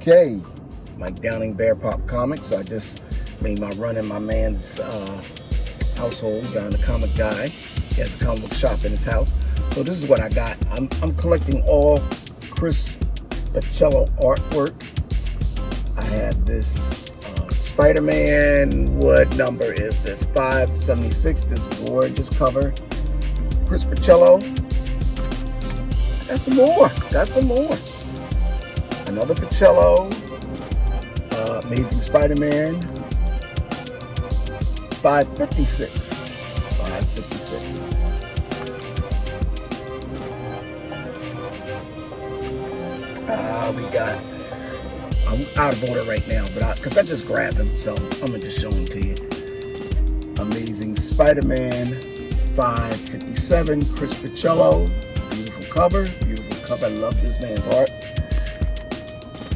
Okay, Mike Downing, BEARPOP Comics. I just made my run in my man's household. Down the comic guy. He has a comic book shop in his house. So this is what I got. I'm collecting all Chris Pacello artwork. I have this Spider-Man. What number is this? 576. This gorgeous cover. Chris Pacello. Got some more. Got some more. Another Pacello, Amazing Spider-Man, 556. 556. We got, I'm out of order right now, but because I just grabbed them, so I'm going to just show them to you. Amazing Spider-Man, 557, Chris Pacello, beautiful cover. I love this man's art.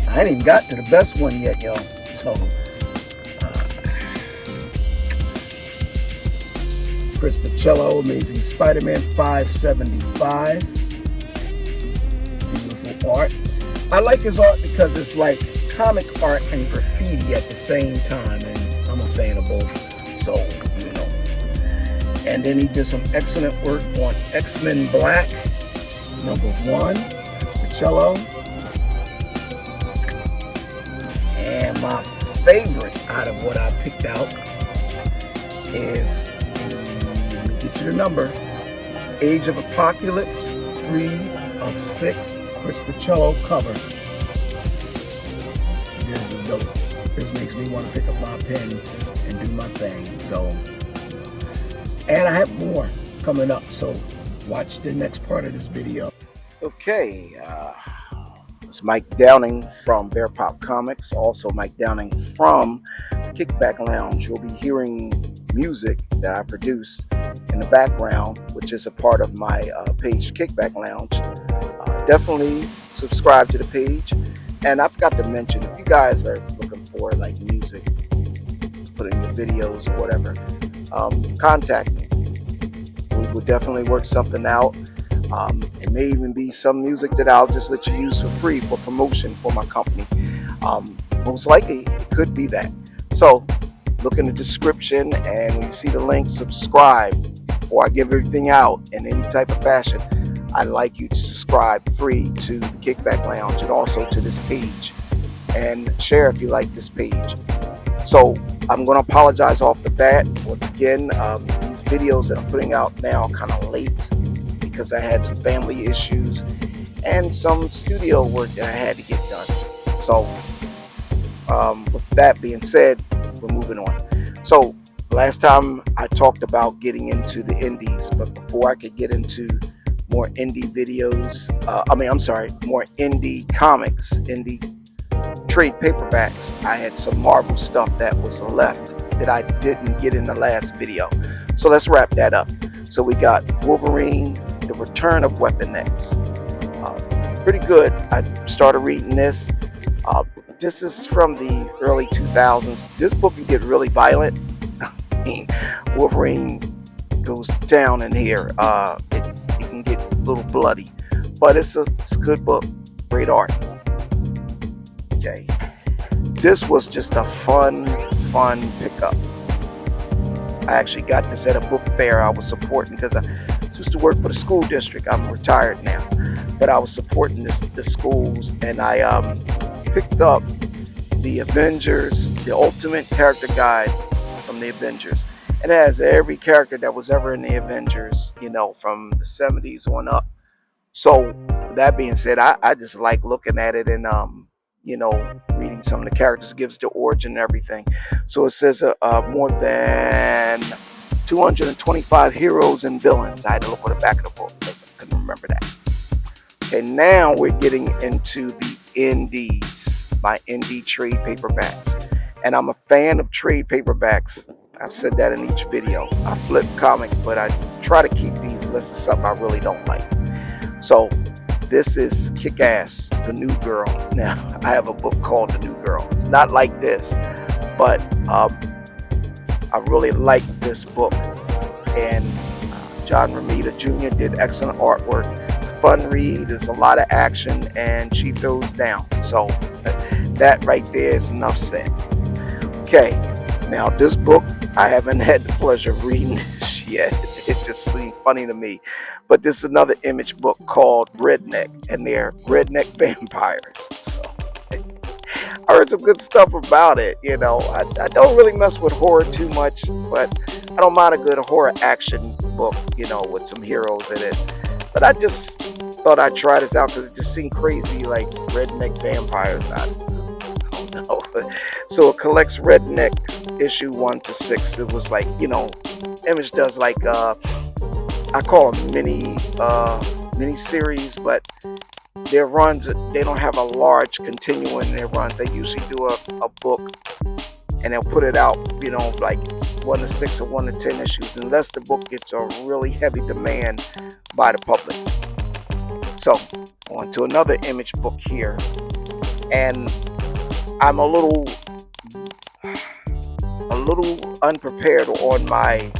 I ain't even got to the best one yet, y'all. So, Chris Pacello, Amazing Spider-Man, 575. Beautiful art. I like his art because it's like comic art and graffiti at the same time, and I'm a fan of both. So, you know. And then he did some excellent work on X-Men Black, #1. That's Pacello. And my favorite out of what I picked out is, let me get you the number, Age of Apocalypse, 3 of 6, Chris Pacello cover. This is dope. This makes me want to pick up my pen and do my thing. So, and I have more coming up, so watch the next part of this video. Okay, it's Mike Downing from BEARPOP Comics, also Mike Downing from Kickback Lounge. You'll be hearing music that I produced in the background, which is a part of my page, Kickback Lounge. Definitely subscribe to the page. And I forgot to mention, if you guys are looking for like music, putting the videos or whatever, contact me. We will definitely work something out. It may even be some music that I'll just let you use for free for promotion for my company. Most likely, it could be that. So, look in the description, and when you see the link, subscribe before I give everything out in any type of fashion. I'd like you to subscribe free to the Kickback Lounge and also to this page, and share if you like this page. So, I'm going to apologize off the bat. Once again, these videos that I'm putting out now are kind of late, because I had some family issues and some studio work that I had to get done. So, with that being said, we're moving on. So, last time I talked about getting into the indies, but before I could get into more indie videos, more indie comics, indie trade paperbacks, I had some Marvel stuff that was left that I didn't get in the last video. So let's wrap that up. So we got Wolverine, The Return of Weapon X. Pretty good. I started reading this. This is from the early 2000s. This book can get really violent. I mean, Wolverine goes down in here. It can get a little bloody, but it's a good book. Great art. Okay. This was just a fun pickup. I actually got this at a book fair I was supporting, because I used to work for the school district. I'm retired now, but I was supporting the schools, and I picked up the Avengers, the Ultimate Character Guide from the Avengers. And it has every character that was ever in the Avengers, you know, from the 70s on up. So that being said, I just like looking at it and you know, reading some of the characters. Gives the origin and everything. So it says more than 225 heroes and villains. I had to look on the back of the book because I couldn't remember that. Okay, now we're getting into the indies, my indie trade paperbacks. And I'm a fan of trade paperbacks. I've said that in each video. I flip comics, but I try to keep these unless it's something I really don't like. So this is Kick-Ass, The New Girl. Now, I have a book called The New Girl. It's not like this, but I really like this book, and John Romita Jr. did excellent artwork. It's a fun read. There's a lot of action, and she throws down. So that right there is enough said. Okay, now this book, I haven't had the pleasure of reading this yet. It just seemed funny to me. But this is another Image book called Redneck, and they're redneck vampires. So I heard some good stuff about it. You know, I don't really mess with horror too much, but I don't mind a good horror action book, you know, with some heroes in it. But I just thought I'd try this out because it just seemed crazy, like redneck vampires. I don't know. So it collects Redneck issue 1 to 6. It was like, you know, Image does like I call them mini series, but their runs, they don't have a large continuum in their runs. They usually do a book and they'll put it out, you know, like 1 to 6 or 1 to 10 issues, unless the book gets a really heavy demand by the public. So on to another Image book here, and I'm a little unprepared on my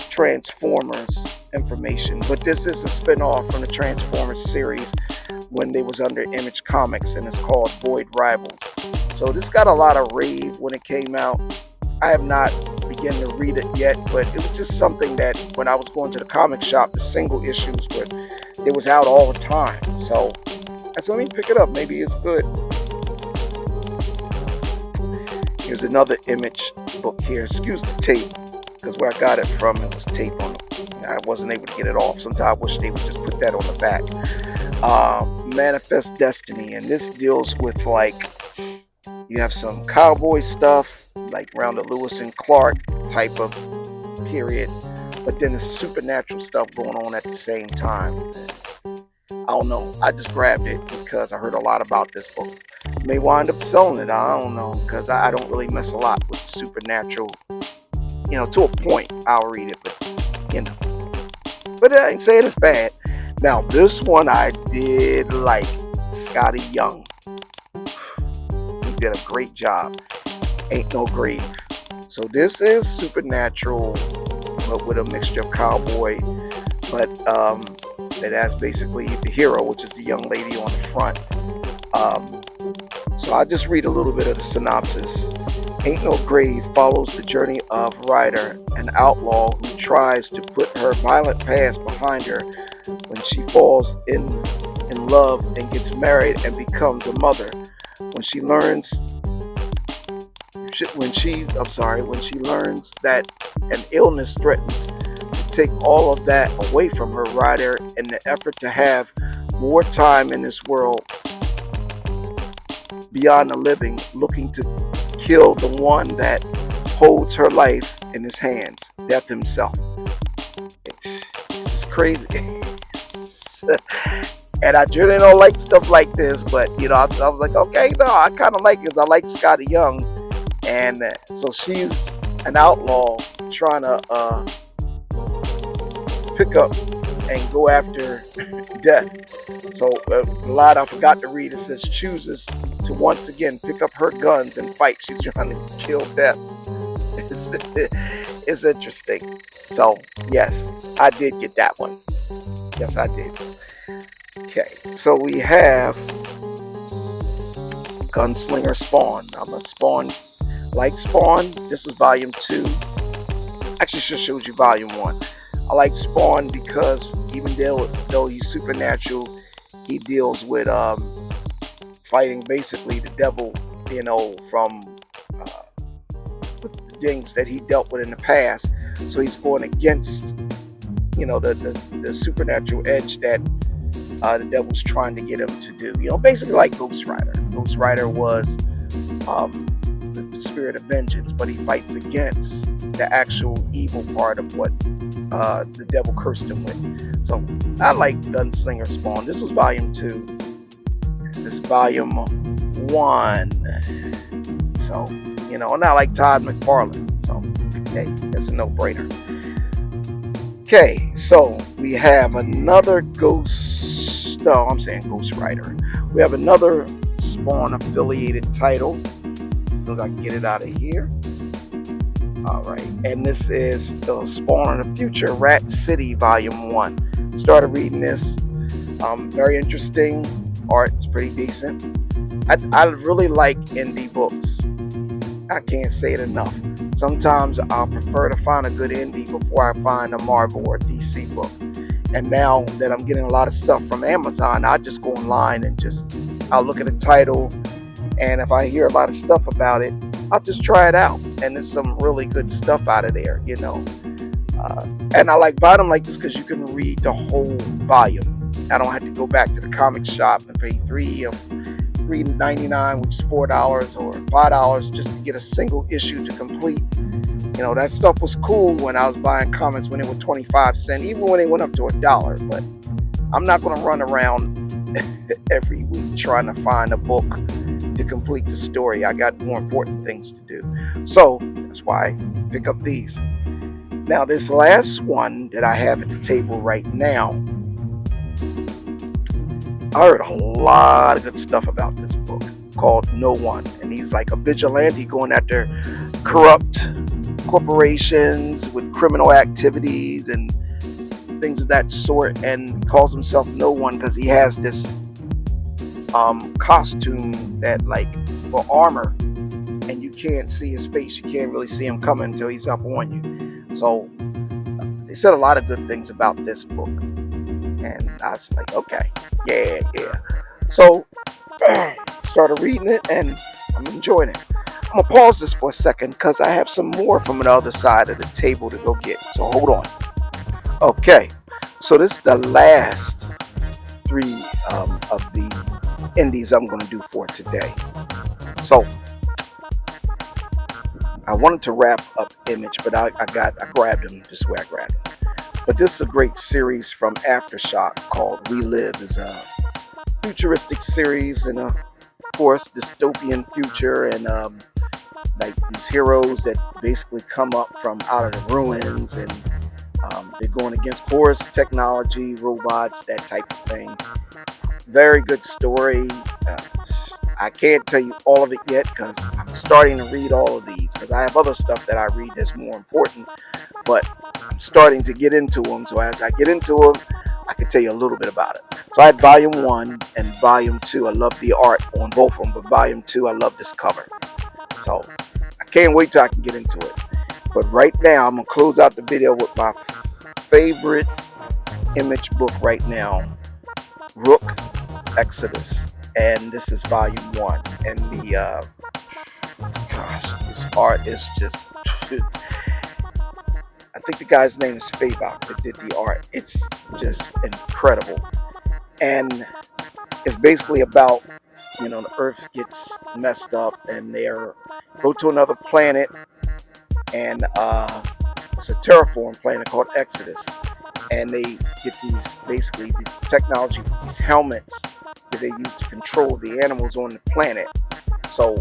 Transformers information, but this is a spin-off from the Transformers series when they was under Image Comics, and it's called Void Rivals. So this got a lot of rave when it came out. I have not begun to read it yet, but it was just something that when I was going to the comic shop, the single issues it was out all the time. So I said, let me pick it up, maybe it's good. Here's another Image book here. Excuse the tape, because where I got it from, it was tape on it. I wasn't able to get it off. Sometimes I wish they would just put that on the back. Manifest Destiny, and this deals with, like, you have some cowboy stuff, like around the Lewis and Clark type of period, but then there's supernatural stuff going on at the same time. I don't know. I just grabbed it because I heard a lot about this book. May wind up selling it. I don't know, because I don't really mess a lot with supernatural. You know, to a point, I'll read it, but you know. But I ain't saying it's bad. Now, this one I did like. Scotty Young. He did a great job. Ain't No Grave. So this is supernatural, but with a mixture of cowboy. But it has basically the hero, which is the young lady on the front. So I'll just read a little bit of the synopsis. Ain't No Grave follows the journey of Ryder, an outlaw who tries to put her violent past behind her when she falls in love and gets married and becomes a mother. When she learns that an illness threatens to take all of that away from her, Ryder, in the effort to have more time in this world beyond the living, looking to kill the one that holds her life in his hands, Death himself. It's just crazy. And I generally don't like stuff like this, but you know, I was like, okay, no, I kind of like it. I like Scotty Young, and so she's an outlaw trying to pick up and go after death. So a line I forgot to read, it says chooses to once again pick up her guns and fight. She's trying to kill death. It's interesting. So yes, I did get that one. Yes, I did. Okay, so we have Gunslinger Spawn. I'm a Spawn, like Spawn. This is volume 2. Actually, just shows you volume 1. I like Spawn because even though he's supernatural, he deals with fighting basically the devil, you know, from the things that he dealt with in the past. So he's going against, you know, the supernatural edge that the devil's trying to get him to do. You know, basically like Ghost Rider. Ghost Rider was the spirit of vengeance, but he fights against the actual evil part of what the devil cursed him with. So I like Gunslinger Spawn. This was volume 2. This is volume 1. So, you know, and I like Todd McFarlane. So, hey, that's a no-brainer. Okay, so we have another Ghost Rider. We have another Spawn affiliated title. As I can get it out of here. All right, and this is the Spawn of the Future, Rat City, Volume 1. Started reading this. Very interesting. Art's pretty decent. I really like indie books. I can't say it enough. Sometimes I'll prefer to find a good indie before I find a Marvel or DC book. And now that I'm getting a lot of stuff from Amazon, I just go online and I'll look at the title, and if I hear a lot of stuff about it, I'll just try it out. And there's some really good stuff out of there, you know. And I like buying them like this because you can read the whole volume. I don't have to go back to the comic shop and pay $3.99, which is $4 or $5 just to get a single issue to complete. You know, that stuff was cool when I was buying comics when they were 25 cents, even when they went up to $1. But I'm not going to run around every week trying to find a book to complete the story. I got more important things to do. So that's why I pick up these. Now, this last one that I have at the table right now, I heard a lot of good stuff about this book called No One. And he's like a vigilante going after corrupt corporations with criminal activities and things of that sort, and calls himself No One because he has this costume that, like, for armor, and you can't see his face. You can't really see him coming until he's up on you. So they said a lot of good things about this book, and I was like, okay, yeah. So started reading it, and I'm enjoying it. I'm gonna pause this for a second because I have some more from the other side of the table to go get. So hold on. Okay, so this is the last three of the indies I'm gonna do for today. So I wanted to wrap up Image, but I grabbed them just where I grabbed them. But this is a great series from Aftershock called We Live. It's a futuristic series, and of course dystopian future, and like these heroes that basically come up from out of the ruins, and they're going against, of course, technology, robots, that type of thing. Very good story. I can't tell you all of it yet because I'm starting to read all of these because I have other stuff that I read that's more important, but I'm starting to get into them. So as I get into them, I can tell you a little bit about it. So I had Volume 1 and Volume 2. I love the art on both of them, but Volume 2, I love this cover. So I can't wait till I can get into it. But right now, I'm going to close out the video with my favorite Image book right now, Rook Exodus. And this is Volume 1. And the, this art is just, I think the guy's name is Fabok that did the art. It's just incredible. And it's basically about, you know, the Earth gets messed up and they go to another planet, and it's a terraform planet called Exodus, and they get these technology, these helmets that they use to control the animals on the planet. So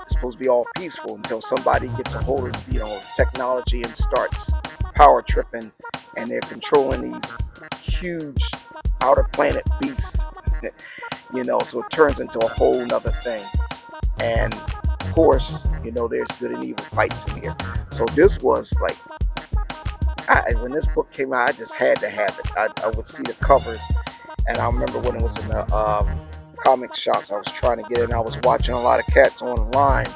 it's supposed to be all peaceful until somebody gets a hold of, you know, technology and starts power tripping, and they're controlling these huge outer planet beasts. You know, so it turns into a whole nother thing. And of course, you know, there's good and evil fights in here. So this was like, when this book came out, I just had to have it. I would see the covers, and I remember when it was in the comic shops, I was trying to get it, and I was watching a lot of cats online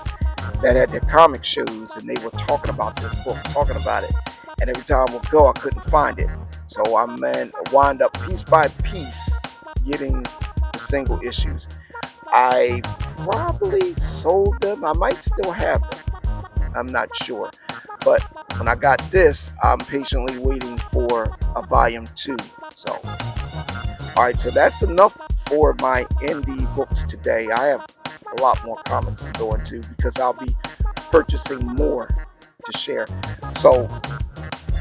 that had their comic shows, and they were talking about this book, talking about it. And every time I would go, I couldn't find it. So I wound up piece by piece getting the single issues. I probably sold them. I might still have them. I'm not sure. But when I got this, I'm patiently waiting for a Volume 2. So, all right, so that's enough for my indie books today. I have a lot more comics to go into because I'll be purchasing more to share. So,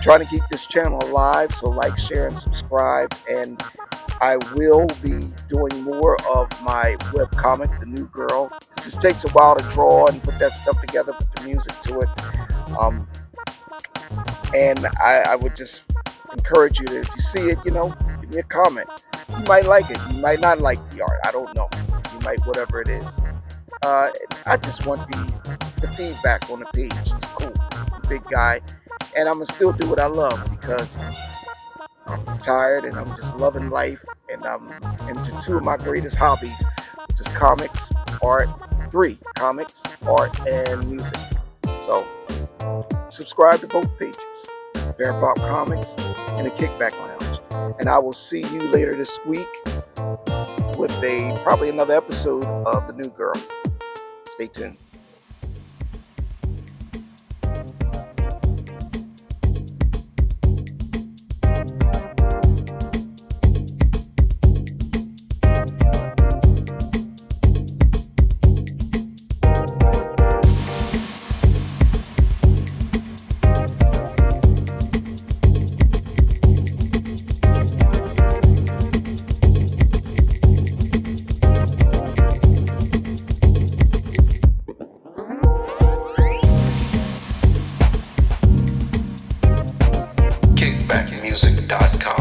trying to keep this channel alive, so like, share, and subscribe. And I will be doing more of my webcomic, The New Girl. It just takes a while to draw and put that stuff together, put the music to it. And I would just encourage you to, if you see it, you know, give me a comment. You might like it. You might not like the art. I don't know. You might, whatever it is. I just want the feedback on the page. It's cool. big guy, and I'm gonna still do what I love because I'm retired and I'm just loving life, and I'm into two of my greatest hobbies, which is comics, art, comics, art, and music. So subscribe to both pages, BEARPOP Comics and the Kickback Lounge. And I will see you later this week with probably another episode of The New Girl. Stay tuned. Kickbackmusic.com